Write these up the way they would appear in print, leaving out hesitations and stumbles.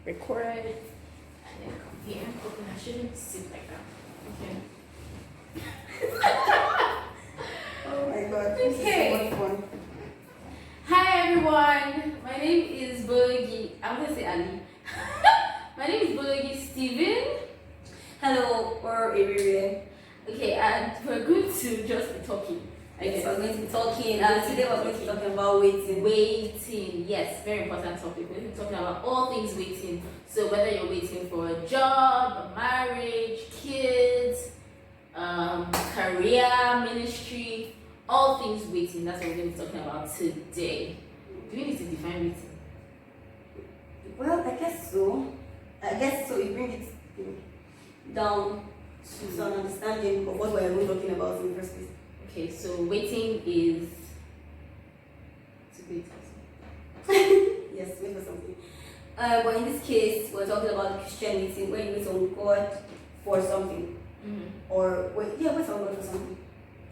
record and then come here. Okay, I shouldn't sit like that. Okay. Oh my god. Okay. This is so much fun. Hi everyone. My name is Bologi. I'm gonna say Ali. My name is Bologi Steven. Hello, or Area. Okay, and we're going to just be talking. Yes, we're going to be talking, and today we're going to be talking about waiting. Waiting, yes, very important topic. We're going to be talking about all things waiting. So whether you're waiting for a job, a marriage, kids, career, ministry, all things waiting. That's what we're going to be talking about today. Do we need to define waiting? Well, I guess so. You bring it down to some understanding of what we're even talking about in the first place. Okay, so waiting is to wait for Yes, wait for something. But in this case, we're talking about Christian waiting, where you wait on God for something. Mm-hmm. Or wait on God for something.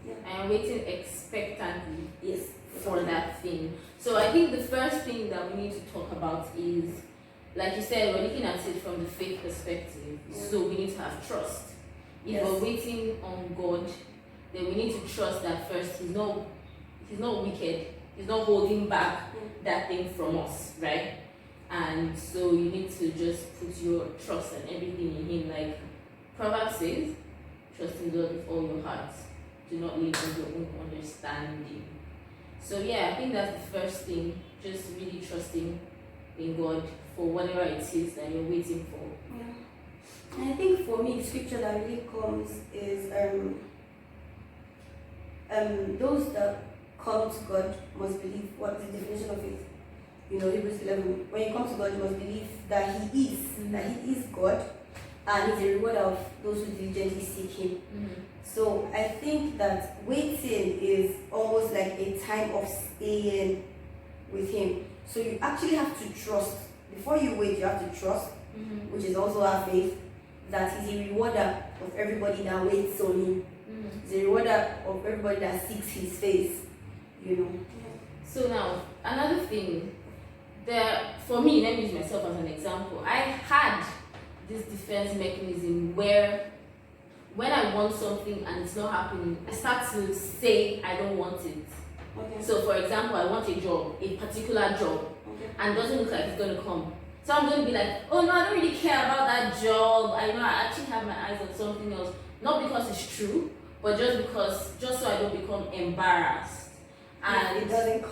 Yeah. And waiting expectantly. Yes. For that thing. So I think the first thing that we need to talk about is, like you said, we're looking at it from the faith perspective. Yeah. So we need to have trust. If Yes. we're waiting on God, then we need to trust that first He's not wicked. He's not holding back that thing from us, right? And so you need to just put your trust and everything in Him. Like Proverbs says, trust in God with all your heart. Do not lean on your own understanding. So yeah, I think that's the first thing. Just really trusting in God for whatever it is that you're waiting for. Yeah. And I think for me, the scripture that really comes is those that come to God must believe. What is the definition of it? You know, Hebrews 11. When you come to God, you must believe that He is, that He is God, and He's a rewarder of those who diligently seek Him. Mm-hmm. So I think that waiting is almost like a time of staying with Him. So you actually have to trust. Before you wait, you have to trust, Mm-hmm. which is also our faith, that He's a rewarder of everybody that waits on Him. Mm-hmm. He's a rewarder of everybody that seeks His face, you know. So now, another thing, for me, let me use myself as an example. I had this defense mechanism where when I want something and it's not happening, I start to say I don't want it. Okay. So for example, I want a job, a particular job, Okay. and it doesn't look like it's going to come. So I'm going to be like, oh no, I don't really care about that job. I know I actually have my eyes on something else. Not because it's true, but just so I don't become embarrassed. And if it doesn't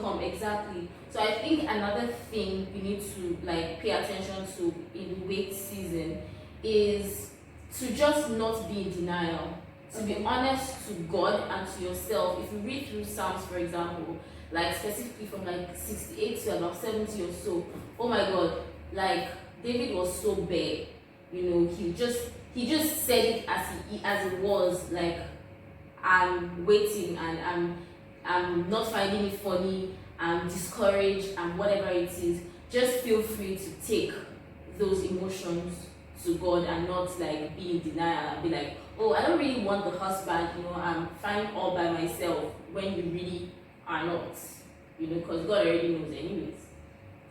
come, exactly. So I think another thing we need to like pay attention to in the wait season is to just not be in denial. To be honest to God and to yourself. If you read through Psalms, for example, like specifically from like 68 to about 70 or so, oh my God, like David was so bad, you know, he just said it as it was, like I'm waiting and I'm not finding it funny, I'm discouraged and whatever it is. Just feel free to take those emotions to God and not like be in denial and be like, oh, I don't really want the husband, you know, I'm fine all by myself, when you really are not, you know, because God already knows anyways.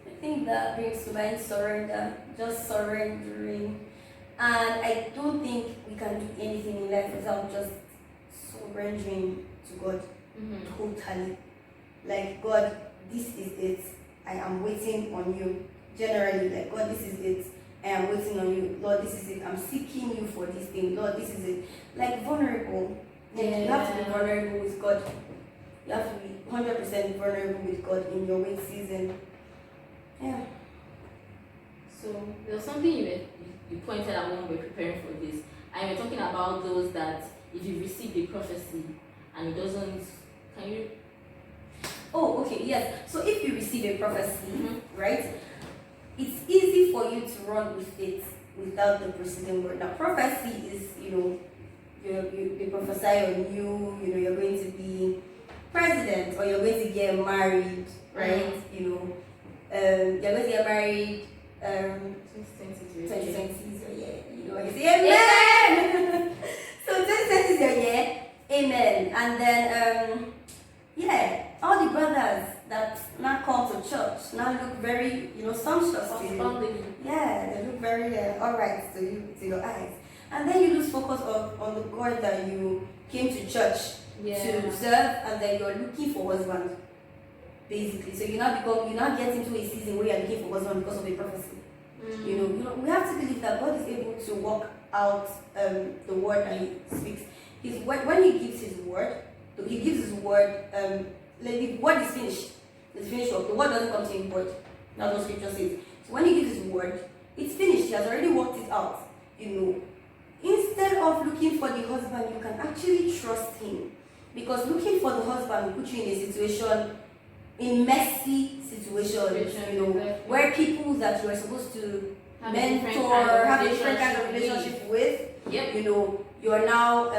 I think that brings to mind surrender, just surrendering. And I don't think we can do anything in life without just surrendering to God totally. Like, God, this is it. I am waiting on you. Generally, like, God, this is it. I am waiting on you. Lord, this is it. I'm seeking you for this thing. Lord, this is it. Like, vulnerable. Yeah. You have to be vulnerable with God. You have to be 100% vulnerable with God in your wait season. Yeah. So there was something you pointed out when we were preparing for this, and you're talking about those that if you receive a prophecy and it doesn't, can you? Oh, okay, yes. So if you receive a prophecy, right, it's easy for you to run with it without the preceding word. Now, prophecy is, you know, they prophesy on you, you know, you're going to be president or you're going to get married, right? You know, you're going to get married 2020 is your year, you know, you say amen. So 2020 is your year, amen. And then all the brothers that now come to church now look very, sumptuous to you. all right to your eyes. And then you lose focus on the God that you came to church to serve, and then you're looking for husband, basically. So you now get into a season where you're looking for husband because of a prophecy. You know, we have to believe that God is able to work out the word that He speaks. When He gives His word, He gives His word. Like the word is finished. It's finished work. The word doesn't come to Him void. That's what Scripture says. So when He gives His word, it's finished. He has already worked it out. You know, instead of looking for the husband, you can actually trust Him, because looking for the husband will put you in a situation, in messy situations, you know, where people that you are supposed to mentor, have a different kind of relationship with, you know, you're now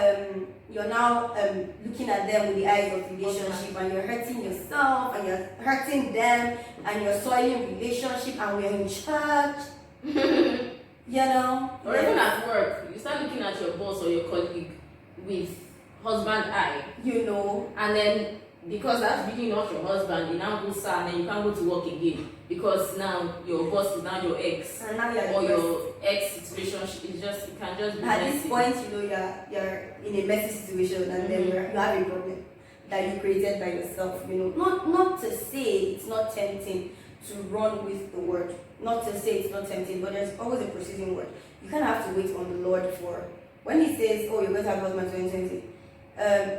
looking at them with the eyes of relationship, and you're hurting yourself, and you're hurting them, and you're soiling relationship, and we're in church, you know. Or even at work, you start looking at your boss or your colleague with husband eye, you know, and then because that's really not your husband, you now go sad, and then you can't go to work again because now your boss is now your ex, or your ex situation is just, it can just be at messy. this point, you know, you're in a messy situation, and then you have a problem that you created by yourself. You know, not to say it's not tempting to run with the word, not to say it's not tempting, but there's always a preceding word. You kind of have to wait on the Lord for when He says, "Oh, you're going to have husband 2020."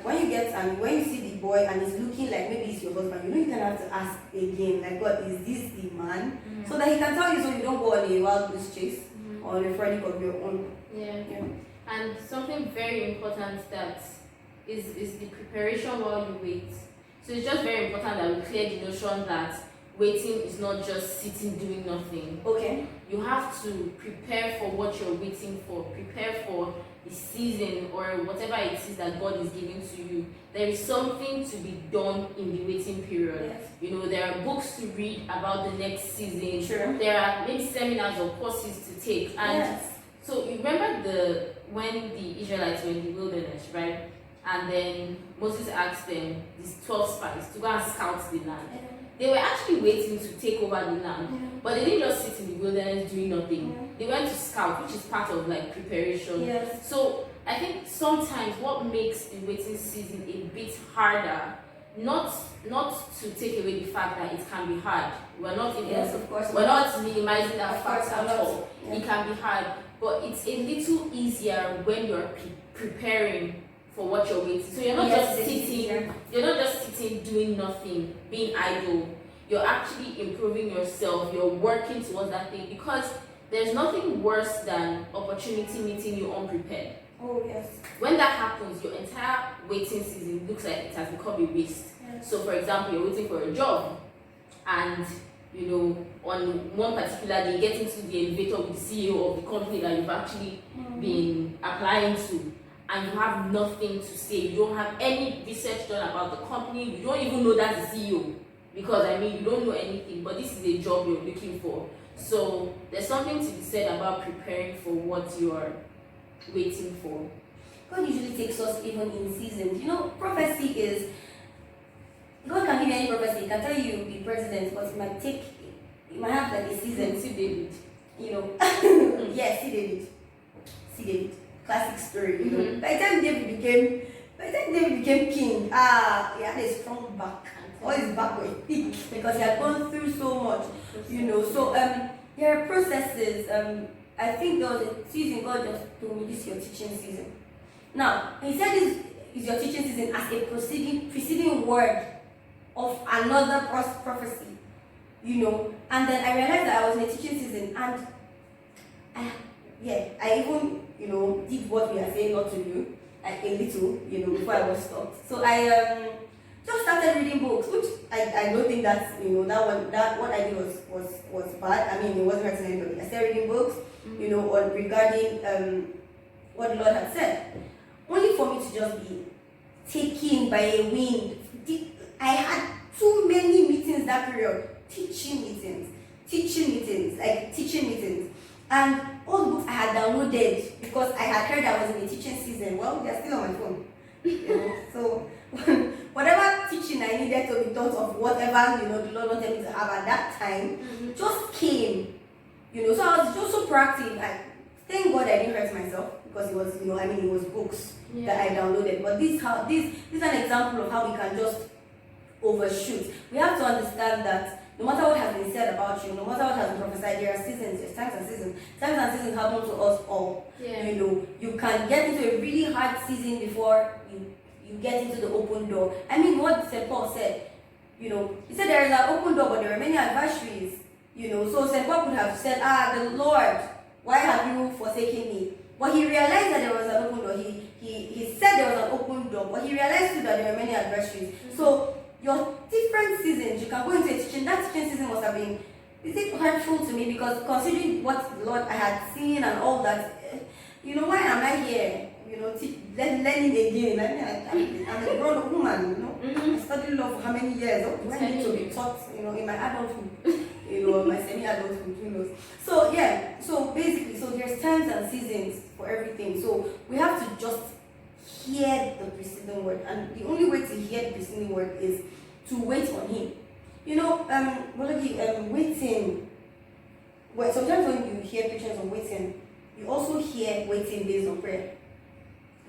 When you get and when you see the boy and he's looking like maybe it's your husband, you know, you can have to ask again, like, God, is this the man? So that He can tell you, so you don't go on a wild goose chase or on a frolic of your own. Yeah. And something very important that is the preparation while you wait. So it's just very important that we clear the notion that waiting is not just sitting doing nothing. Okay. You have to prepare for what you're waiting for. Prepare for the season or whatever it is that God is giving to you. There is something to be done in the waiting period. Yes. You know, there are books to read about the next season. Sure. There are maybe seminars or courses to take. And so you remember when the Israelites were in the wilderness, right? And then Moses asked them, these 12 spies, to go and scout the land. They were actually waiting to take over the land, but they didn't just sit in the wilderness doing nothing. They went to scout, which is part of like preparation. So I think sometimes what makes the waiting season a bit harder, not to take away the fact that it can be hard. We're not even, of course, we're not minimizing that fact course, at all. It can be hard, but it's a little easier when you're preparing for what you're waiting. So you're not just sitting, you're not just sitting doing nothing, being idle. You're actually improving yourself. You're working towards that thing, because there's nothing worse than opportunity meeting you unprepared. Oh yes. When that happens, your entire waiting season looks like it has become a waste. So for example, you're waiting for a job, and you know, on one particular day, you get into the elevator with the CEO of the company that you've actually been applying to, and you have nothing to say. You don't have any research done about the company. You don't even know that's the CEO, because I mean, you don't know anything, but this is a job you're looking for. So there's something to be said about preparing for what you're waiting for. God usually takes us even in seasons. You know, prophecy is, God can give you any prophecy. He can tell you you'll be president, but it might have like a season. See David. You know, see David. Classic story, you know. By the time David became king, he had a strong back. All his back was thick because he had gone through so much, you know. So there are processes. I think there was a season God just told me, this is your teaching season. Now He said this is your teaching season as a preceding word of another prophecy, you know. And then I realized that I was in a teaching season, and I even, you know, did what we are saying not to do, like a little, you know, before I was stopped. So I just started reading books, which I don't think that's, you know, that what I did was bad. I mean, it wasn't hurting anybody. I started reading books, you know, regarding what the Lord had said, only for me to just be taken by a wind. I had too many meetings that period, teaching meetings, and all the books I had downloaded because I had heard I was in a teaching season. Well, they're still on my phone, you know. So whatever teaching I needed to be taught of whatever, you know, the Lord wanted me to have at that time, just came, you know. So I was just so proactive. Thank God I didn't hurt myself because it was, it was books that I downloaded. But this is an example of how we can just overshoot. We have to understand that no matter what has been said about you, no matter what has been prophesied, there are seasons, there's times and seasons. Times and seasons happen to us all. Yeah. You can get into a really hard season before you get into the open door. I mean, what St. Paul said, he said there is an open door, but there are many adversaries. So St. Paul could have said, the Lord, why have you forsaken me? But he realized that there was an open door. He said there was an open door, but he realized too that there were many adversaries. Mm-hmm. So your different seasons, you can go into a teaching. That teaching season must have been, is it hurtful to me? Because considering what the Lord I had seen and all that, why am I here? Learning again. I'm a grown woman, Mm-hmm. I studied law for how many years? Do I need to be taught, in my adulthood, my semi-adulthood, who knows? So yeah, so basically, there's times and seasons for everything. So we have to just hear the preceding word, and the only way to hear the preceding word is to wait on Him. Waiting. Well, sometimes when you hear pictures of waiting, you also hear waiting based on prayer.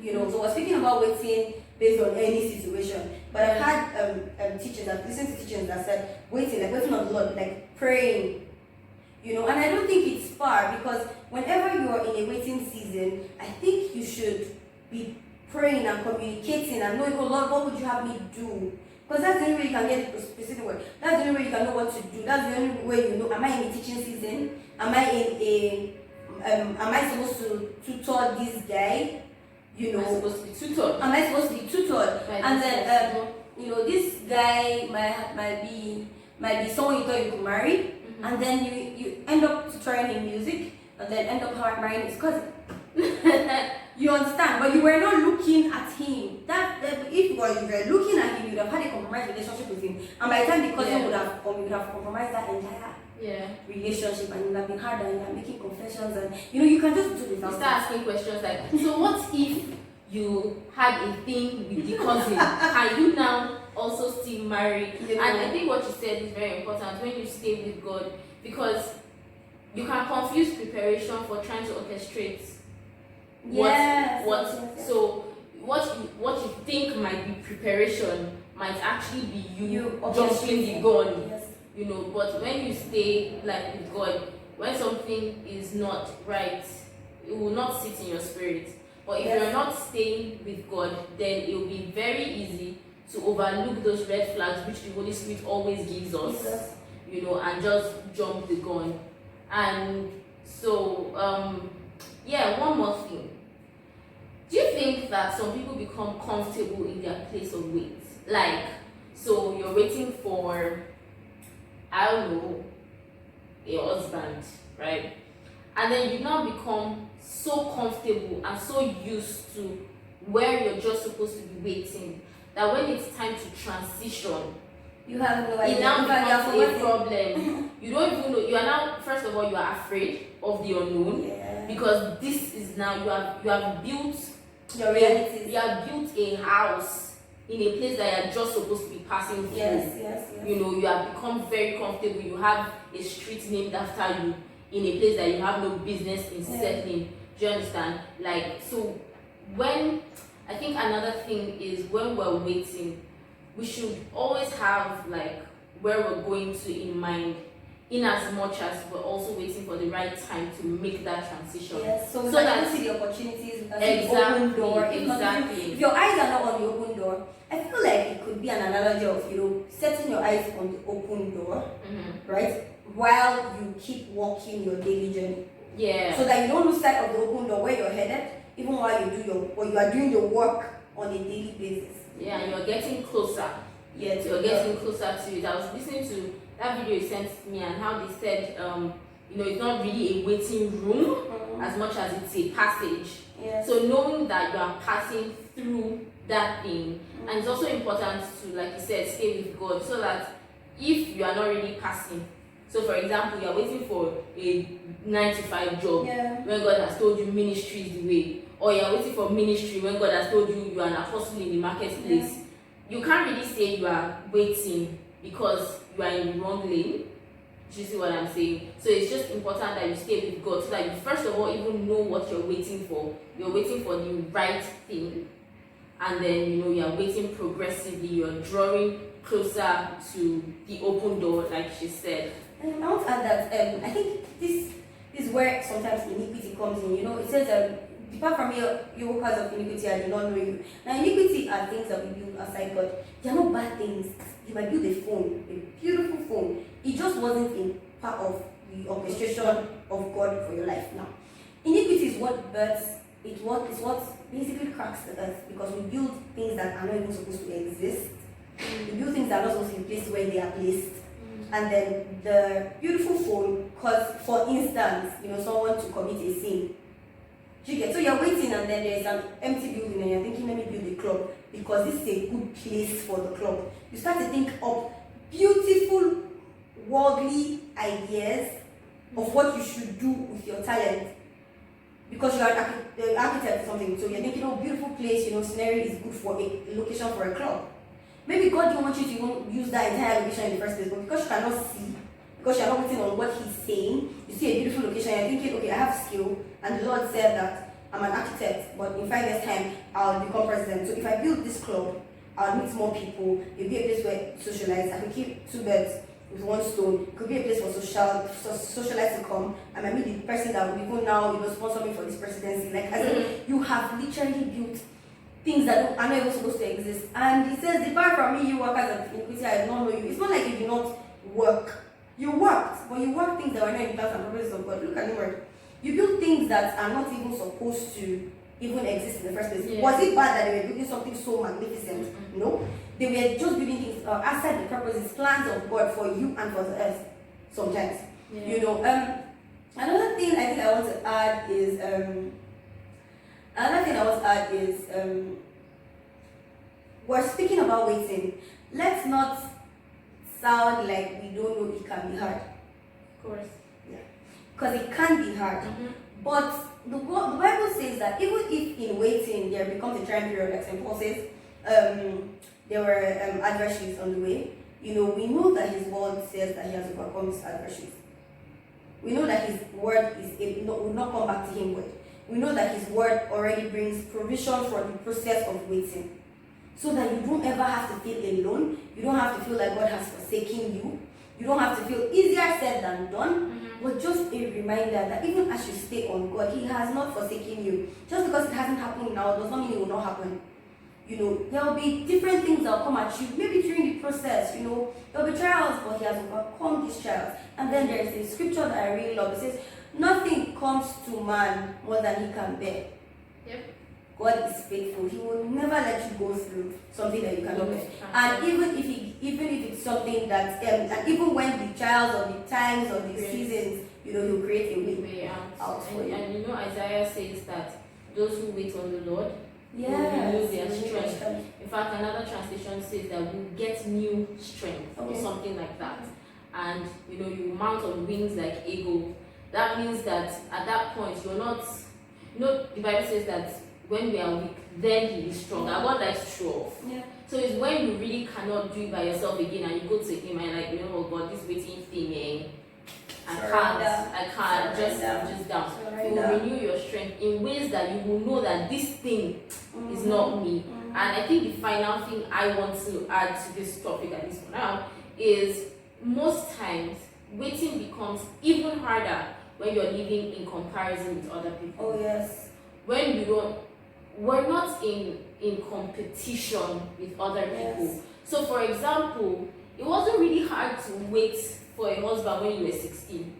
So we're speaking about waiting based on any situation. But I've had teachers, I've listened to teachers that said waiting on the Lord, like praying. And I don't think it's far, because whenever you are in a waiting season, I think you should be praying and communicating and knowing, Lord, what would you have me do? Because that's the only way you can get the specific word. That's the only way you can know what to do. That's the only way am I in a teaching season? Am I supposed to tutor this guy? Am I supposed to be tutored? Am I supposed to be tutored? And then, this guy might be someone you thought you could marry, mm-hmm. and then you end up tutoring him music, and then end up marrying his cousin. You understand? But you were not looking at him. If you were looking at him, you would have had a compromised relationship with him, and by the time the cousin would have compromised that entire relationship, and you would have been hard, and you are making confessions, and you can just do without. You start asking questions like, so what if you had a thing with the cousin? Can you now also still marry? And I think what you said is very important when you stay with God, because you can confuse preparation for trying to orchestrate. So what you think might be preparation might actually be you jumping the gun. Yes. But when you stay with God, when something is not right, it will not sit in your spirit. But if you're not staying with God, then it will be very easy to overlook those red flags which the Holy Spirit always gives us, and just jump the gun. And so, one more thing. Do you think that some people become comfortable in their place of wait? So you're waiting for, I don't know, a husband, right? And then you now become so comfortable and so used to where you're just supposed to be waiting that when it's time to transition, you have no idea. It now becomes a problem. You don't even know. You are now, first of all, you are afraid of the unknown, because this is now you have built your realities. You have built a house in a place that you are just supposed to be passing through. Yes. You have become very comfortable. You have a street named after you in a place that you have no business in settling. Do you understand? So when I think another thing is when we're waiting, we should always have where we're going to in mind, in as much as we're also waiting for the right time to make that transition. Yes, so that you see the opportunities, we can see the open door. If your eyes are not on the open door, I feel like it could be an analogy of setting your eyes on the open door, mm-hmm. right? While you keep walking your daily journey. Yeah. So that you don't lose sight of the open door where you're headed, even while you are doing your work on a daily basis. Yeah, you're getting closer. Yes, you're getting closer to it. I was listening to that video you sent me, and how they said, it's not really a waiting room, mm-hmm. as much as it's a passage. Yes. So knowing that you are passing through that thing, mm-hmm. and it's also important to, like you said, stay with God, so that if you are not really passing, so for example, you are waiting for a 9-to-5 job when God has told you ministry is the way, or you are waiting for ministry when God has told you you are an apostle in the marketplace. You can't really say you are waiting because you are in the wrong lane. Do you see what I'm saying? So it's just important that you stay with God so that you first of all even know what you're waiting for. You're waiting for the right thing, and then you're waiting progressively. You're drawing closer to the open door, like she said. And I want to add that I think this is where sometimes iniquity comes in. It says, depart from me, you workers of iniquity, I do not know you. Now, iniquity are things that we build outside God. They are not bad things. You might build a phone, a beautiful phone. It just wasn't in part of the orchestration of God for your life. Now, iniquity is what births, it's what basically cracks the earth, because we build things that are not even supposed to exist. We build things that are not supposed to be placed where they are placed. And then the beautiful phone cause, for instance, someone to commit a sin. So you're waiting, and then there's an empty building and you're thinking, let me build a club because this is a good place for the club. You start to think of beautiful worldly ideas of what you should do with your talent, because you are an architect or something. So you're thinking, oh, beautiful place, scenery is good for a location for a club. Maybe God didn't want you to even use that entire location in the first place, but because you cannot see, because you're not waiting on what He's saying, you see a beautiful location and you're thinking, okay, I have skill, and the Lord said that I'm an architect, but in 5 years' time, I'll become president. So if I build this club, I'll meet more people. It'll be a place where socialize. I can keep 2 birds with 1 stone. It could be a place for socialize to come. I might meet the person that will even now, sponsor me for this presidency. Like I said, you have literally built things that are not even supposed to exist. And He says, depart from me, you workers of iniquity, I do not know you. It's not like you do not work. You worked, but you work things that were not in the plans and purposes of God. Look at the word. You build things that are not even supposed to even exist in the first place. Yeah. Was it bad that they were building something so magnificent? Mm-hmm. No. They were just building things outside the purposes, plans of God for you and for the earth. Sometimes. Yeah. Another thing I think I want to add is we're speaking about waiting. Let's not sound like we don't know it can be hard. Of course. Yeah. Because it can be hard. Mm-hmm. But the Bible says that even if in waiting there becomes a trying period, like St. Paul says, there were adversaries on the way. We know that His word says that He has overcome His adversaries. We know that His word will not come back to Him void. We know that His word already brings provision for the process of waiting. So that you don't ever have to feel alone. You don't have to feel like God has forsaken you. You don't have to feel easier said than done. Mm-hmm. But just a reminder that even as you stay on God, He has not forsaken you. Just because it hasn't happened now does not mean it will not happen. There will be different things that will come at you. Maybe during the process, there will be trials, but He has overcome these trials. And then there is a scripture that I really love. It says, nothing comes to man more than he can bear. Yep. God is faithful. He will never let you go through something that you cannot bear. And even if it's something that, and even when the trials or the times or the seasons, He'll create a way out for you. And Isaiah says that those who wait on the Lord will renew their strength. In fact, another translation says that we'll get new strength or something like that. And you mount on wings like eagle. That means that at that point you're not. The Bible says that when we are weak, then He is strong. And God likes to show off. Yeah. So it's when you really cannot do it by yourself again, and you go to Him and like, oh God, this waiting thing, I can't, just down. He will renew your strength in ways that you will know that this thing is not me. Mm-hmm. And I think the final thing I want to add to this topic at this point now is most times waiting becomes even harder when you're living in comparison with other people. Oh yes. When we're not in competition with other people. Yes. So for example, it wasn't really hard to wait for a husband when you were 16.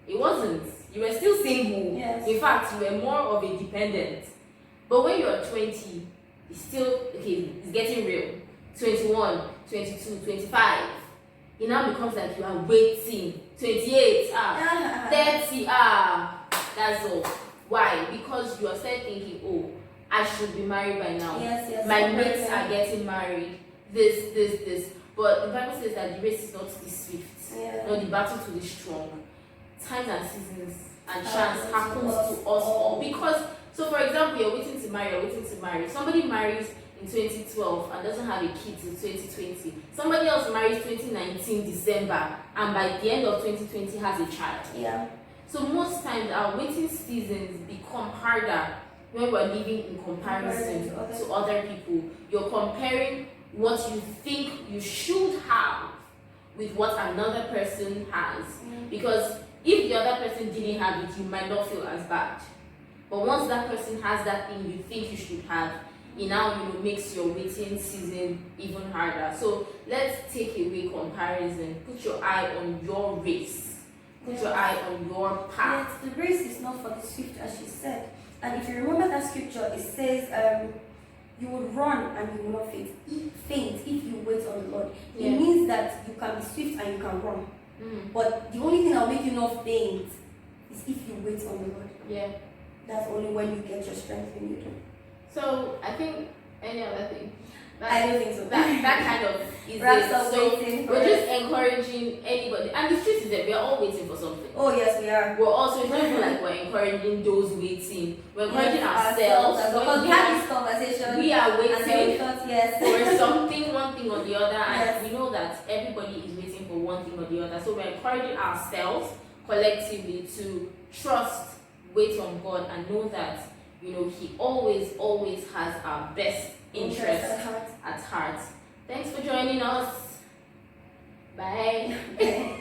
It wasn't. You were still single. Yes. In fact, you were more of a dependent. But when you're 20, it's still, it's getting real. 21, 22, 25. It now becomes like you are waiting. 28, 30, that's all. Why? Because you are still thinking, oh, I should be married by now. Yes, my mates are getting married. This. But the Bible says that the race is not the swift, nor the battle to the strong. Times and seasons and chance happens to us all. Because, so for example, you're waiting to marry. Somebody marries in 2012 and doesn't have a kid till 2020. Somebody else marries 2019 December and by the end of 2020 has a child. Yeah. So most times our waiting seasons become harder when we're living in comparison to other people. You're comparing what you think you should have with what another person has. Because if the other person didn't have it, you might not feel as bad. But once that person has that thing you think you should have, it now makes your waiting season even harder. So let's take away comparison. Put your eye on your race. Put your eye on your path. Yes, the race is not for the swift, as she said. And if you remember that scripture, it says, you will run and you will not faint if you wait on the Lord. Yeah. It means that you can be swift and you can run. But the only thing that will make you not faint is if you wait on the Lord. Yeah. That's only when you get your strength when you do. So I think any other thing. I don't think so. That kind of is Wraps it. up So waiting for we're us. just encouraging anybody, and the truth is that we are all waiting for something. Oh yes, we are. We're also, it's not even like we're encouraging those waiting. We're encouraging ourselves. Because we had this conversation. We are And then we waiting thought, yes. for something, one thing or the other, and Yes. we know that everybody is waiting for one thing or the other. So we're encouraging ourselves collectively to trust, wait on God, and know that He always has our best interest at heart. Thanks for joining us. Bye.